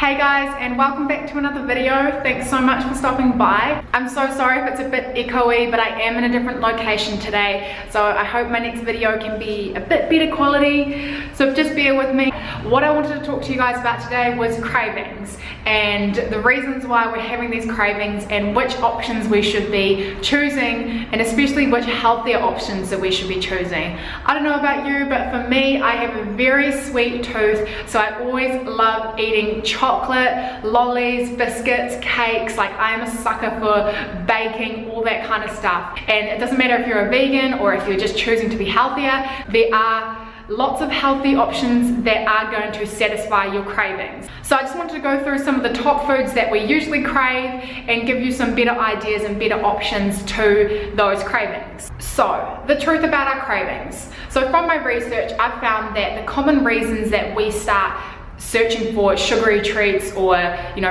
Hey guys, and welcome back to another video. Thanks so much for stopping by. I'm so sorry if it's a bit echoey, but I am in a different location today, so I hope my next video can be a bit better quality, so just bear with me. What I wanted to talk to you guys about today was cravings, and the reasons why we're having these cravings and which options we should be choosing, and especially which healthier options that we should be choosing. I don't know about you, but for me, I have a very sweet tooth, so I always love eating chocolate, lollies, biscuits, cakes. Like, I am a sucker for baking, all that kind of stuff. And it doesn't matter if you're a vegan or if you're just choosing to be healthier, there are lots of healthy options that are going to satisfy your cravings. So I just wanted to go through some of the top foods that we usually crave and give you some better ideas and better options to those cravings. So, the truth about our cravings. So from my research, I've found that the common reasons that we start searching for sugary treats or,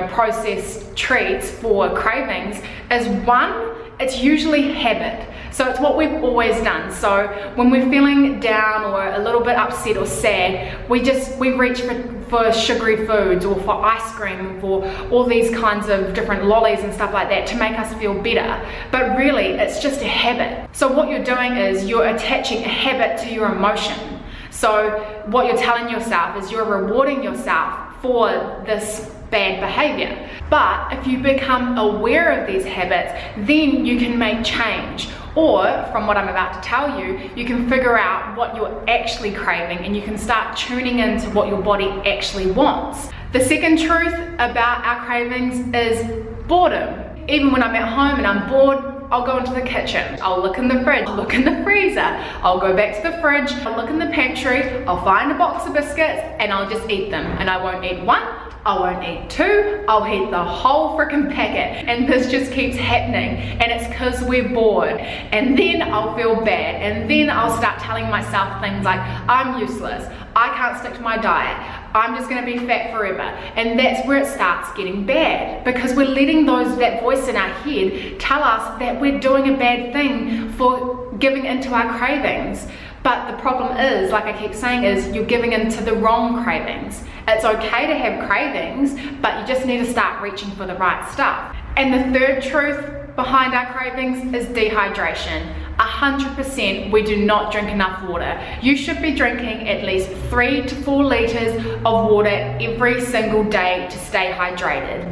processed treats for cravings is one, it's usually habit. So it's what we've always done. So when we're feeling down or a little bit upset or sad, we reach for sugary foods or for ice cream, for all these kinds of different lollies and stuff like that to make us feel better. But really, it's just a habit. So what you're doing is you're attaching a habit to your emotion. So what you're telling yourself is you're rewarding yourself for this bad behavior. But if you become aware of these habits, then you can make change. Or, from what I'm about to tell you, you can figure out what you're actually craving and you can start tuning into what your body actually wants. The second truth about our cravings is boredom. Even when I'm at home and I'm bored, I'll go into the kitchen, I'll look in the fridge, look in the freezer, I'll go back to the fridge, I'll look in the pantry, I'll find a box of biscuits and I'll just eat them. And I won't eat one, I won't eat two, I'll eat the whole freaking packet. And this just keeps happening, and it's because we're bored. And then I'll feel bad, and then I'll start telling myself things like, I'm useless, I can't stick to my diet, I'm just gonna be fat forever. And that's where it starts getting bad, because we're letting that voice in our head tell us that we're doing a bad thing for giving into our cravings. But the problem is, like I keep saying, is you're giving into the wrong cravings. It's okay to have cravings, but you just need to start reaching for the right stuff. And the third truth behind our cravings is dehydration. 100% we do not drink enough water. You should be drinking at least 3 to 4 liters of water every single day to stay hydrated.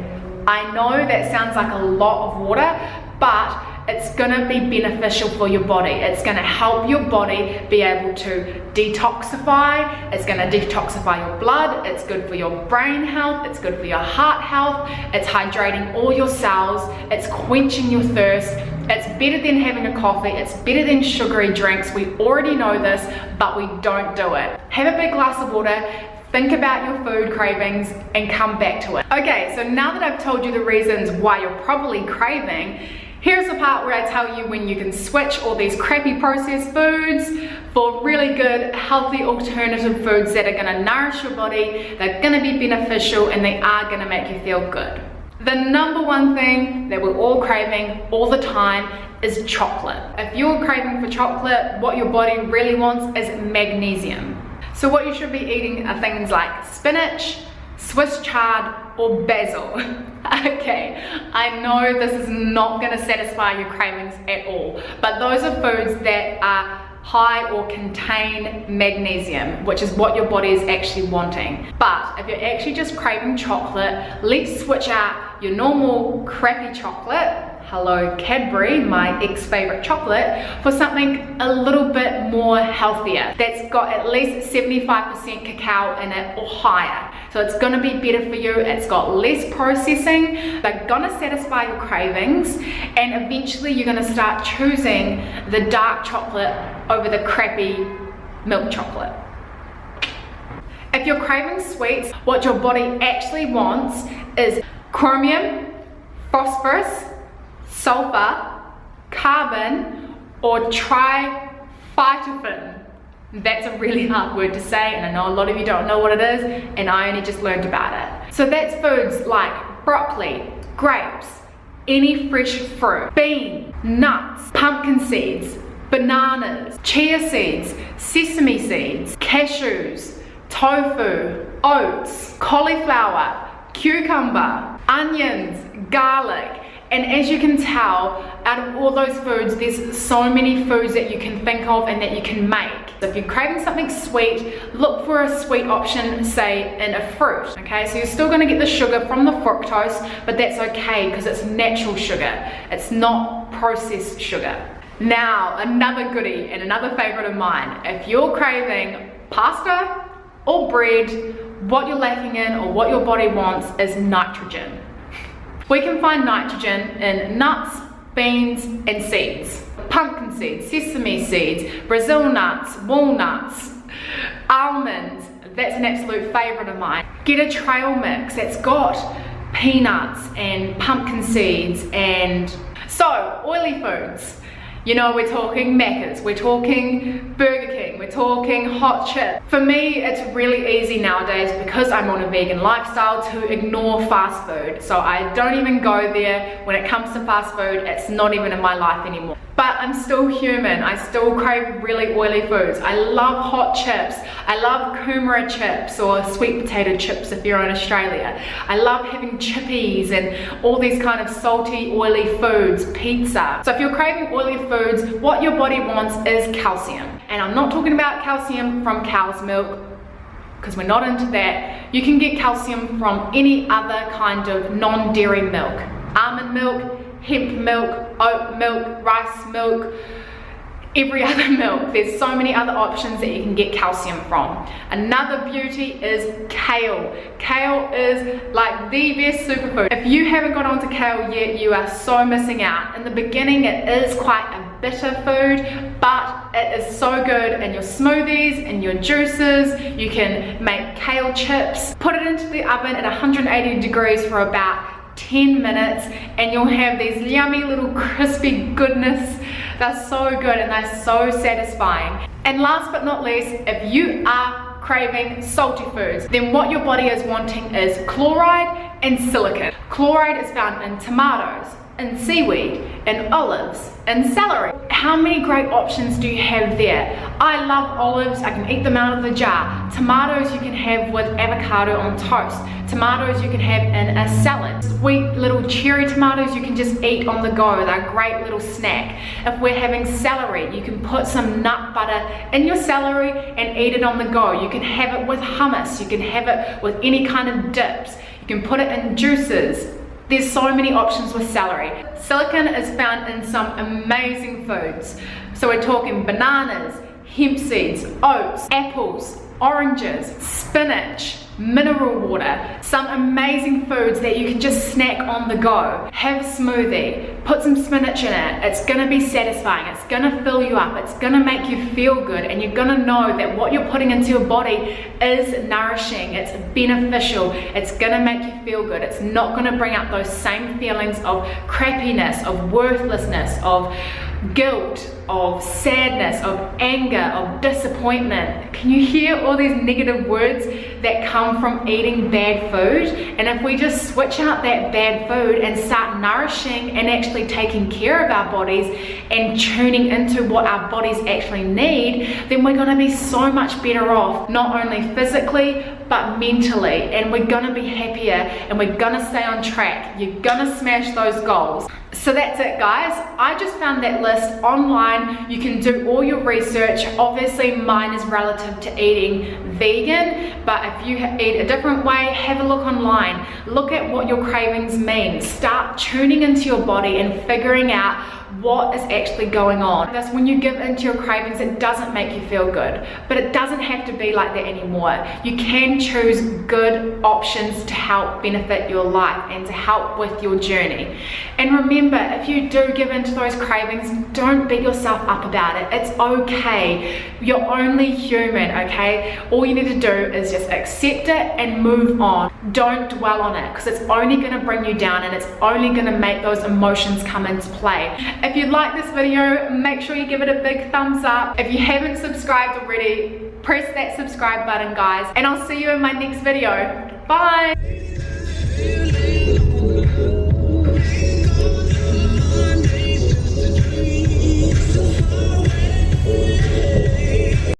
I know that sounds like a lot of water, but it's gonna be beneficial for your body. It's gonna help your body be able to detoxify. It's gonna detoxify your blood. It's good for your brain health. It's good for your heart health. It's hydrating all your cells. It's quenching your thirst. It's better than having a coffee. It's better than sugary drinks. We already know this, but we don't do it. Have a big glass of water. Think about your food cravings and come back to it. Okay, so now that I've told you the reasons why you're probably craving, here's the part where I tell you when you can switch all these crappy processed foods for really good, healthy alternative foods that are gonna nourish your body, they're gonna be beneficial, and they are gonna make you feel good. The number one thing that we're all craving all the time is chocolate. If you're craving for chocolate, what your body really wants is magnesium. So what you should be eating are things like spinach, Swiss chard, or basil. Okay, I know this is not gonna satisfy your cravings at all, but those are foods that are high or contain magnesium, which is what your body is actually wanting. But if you're actually just craving chocolate, let's switch out your normal crappy chocolate, hello Cadbury, my ex-favorite chocolate, for something a little bit more healthier, that's got at least 75% cacao in it or higher. So it's gonna be better for you, it's got less processing, they're gonna satisfy your cravings, and eventually you're gonna start choosing the dark chocolate over the crappy milk chocolate. If you're craving sweets, what your body actually wants is chromium, phosphorus, sulfur, carbon, or triphytophan. That's a really hard word to say, and I know a lot of you don't know what it is, and I only just learned about it. So that's foods like broccoli, grapes, any fresh fruit, beans, nuts, pumpkin seeds, bananas, chia seeds, sesame seeds, cashews, tofu, oats, cauliflower, cucumber, onions, garlic. And as you can tell, out of all those foods, there's so many foods that you can think of and that you can make. So if you're craving something sweet, look for a sweet option, say in a fruit, okay? So you're still gonna get the sugar from the fructose, but that's okay because it's natural sugar. It's not processed sugar. Now, another goodie and another favorite of mine. If you're craving pasta or bread, what you're lacking in or what your body wants is nitrogen. We can find nitrogen in nuts, beans, and seeds. Pumpkin seeds, sesame seeds, Brazil nuts, walnuts, almonds. That's an absolute favorite of mine. Get a trail mix that's got peanuts and pumpkin seeds and so oily foods. You know, we're talking Macca's, we're talking Burger King, we're talking hot chips. For me, it's really easy nowadays because I'm on a vegan lifestyle to ignore fast food. So I don't even go there. When it comes to fast food, it's not even in my life anymore. But I'm still human. I still crave really oily foods. I love hot chips. I love kumara chips or sweet potato chips if you're in Australia. I love having chippies and all these kind of salty, oily foods, pizza. So if you're craving oily foods, what your body wants is calcium. And I'm not talking about calcium from cow's milk, because we're not into that. You can get calcium from any other kind of non-dairy milk. Almond milk, hemp milk, oat milk, rice milk, every other milk. There's so many other options that you can get calcium from. Another beauty is kale. Kale is like the best superfood. If you haven't got onto kale yet, you are so missing out. In the beginning, it is quite a bitter food, but it is so good in your smoothies, in your juices. You can make kale chips, put it into the oven at 180 degrees for about 10 minutes and you'll have these yummy little crispy goodness. They're so good and they're so satisfying. And last but not least, if you are craving salty foods, then what your body is wanting is chloride and silicon. Chloride is found in tomatoes, in seaweed, in olives, in celery. How many great options do you have there? I love olives, I can eat them out of the jar. Tomatoes you can have with avocado on toast. Tomatoes you can have in a salad. Sweet little cherry tomatoes you can just eat on the go. They're a great little snack. If we're having celery, you can put some nut butter in your celery and eat it on the go. You can have it with hummus, you can have it with any kind of dips. You can put it in juices. There's so many options with celery. Silicon is found in some amazing foods. So we're talking bananas, hemp seeds, oats, apples, oranges, spinach, mineral water, some amazing foods that you can just snack on the go. Have a smoothie, put some spinach in it. It's gonna be satisfying, it's gonna fill you up, it's gonna make you feel good, and you're gonna know that what you're putting into your body is nourishing, it's beneficial, it's gonna make you feel good. It's not gonna bring up those same feelings of crappiness, of worthlessness, of guilt, of sadness, of anger, of disappointment. Can you hear all these negative words that come from eating bad food? And if we just switch out that bad food and start nourishing and actually taking care of our bodies and tuning into what our bodies actually need, then we're gonna be so much better off, not only physically, but mentally. And we're gonna be happier and we're gonna stay on track. You're gonna smash those goals. So that's it, guys. I just found that list online. You can do all your research. Obviously mine is relative to eating vegan, but if you eat a different way, have a look online. Look at what your cravings mean. Start tuning into your body and figuring out what is actually going on. That's when you give into your cravings, it doesn't make you feel good, but it doesn't have to be like that anymore. You can choose good options to help benefit your life and to help with your journey. And remember, if you do give into those cravings, don't beat yourself up about it. It's okay. You're only human, okay? All you need to do is just accept it and move on. Don't dwell on it, because it's only going to bring you down and it's only going to make those emotions come into play. If you like this video, make sure you give it a big thumbs up. If you haven't subscribed already, press that subscribe button, guys, and I'll see you in my next video. Bye!